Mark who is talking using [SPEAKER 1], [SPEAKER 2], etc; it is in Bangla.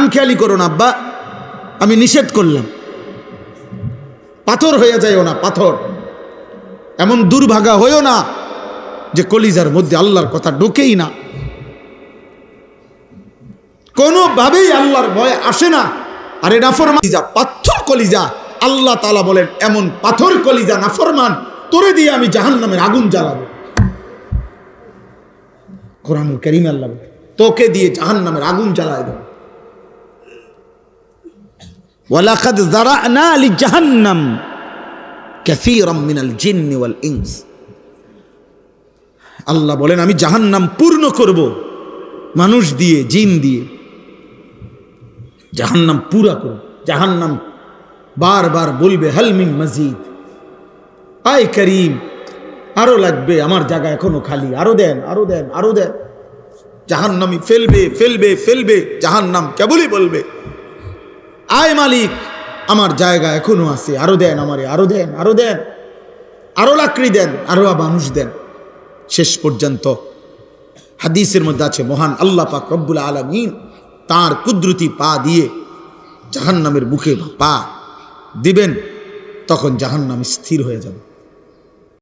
[SPEAKER 1] খামখেয়ালি করো না আব্বা, আমি নিষেধ করলাম। পাথর হয়ে যায়ও না, পাথর এমন দুর্ভাগা হয়েও না যে কলিজার মধ্যে আল্লাহর কথা ঢোকেই না, কোনোভাবেই আল্লাহর ভয় আসে না। আরে নাফরমান পাথর কলিজা, আল্লাহ তাআলা বলেন এমন পাথর কলিজা নাফরমান, তোরে দিয়ে আমি জাহান্নামের আগুন জ্বালাবো। কোরআনুল কারীমে আল্লাহ বলেন তোকে দিয়ে জাহান্নামের আগুন জ্বালায় দেব। ওয়ালাকাদ যারানা লিজাহান্নাম কাসীরাম মিনাল জিন্নি ওয়াল ইনস। আল্লাহ বলেন আমি জাহান্নাম পূর্ণ করব মানুষ দিয়ে, জিন দিয়ে, জাহান্নাম পুরা করব। জাহান্নাম বারবার বলবে হাল মিন মাজিদ, আয় করিম আরো লাগবে, আমার জায়গা এখনো খালি, আরো দেন, আরো দেন, আরো দেন। জাহান্নামী ফেলবে ফেলবে ফেলবে, জাহান্নাম কেবলই বলবে আয় মালিক আমার জায়গা এখনো আছে, আরো দেন আমারে, আরো দেন, আরো দেন, আরো লাকড়ি দেন, আরো মানুষ দেন। শেষ পর্যন্ত হাদিসের মধ্যে আছে মহান আল্লাহ পাক রব্বুল আলামিন তার কুদরতি পা দিয়ে জাহান্নামের বুকে পা দিবেন, তখন জাহান্নাম স্থির হয়ে যাবে।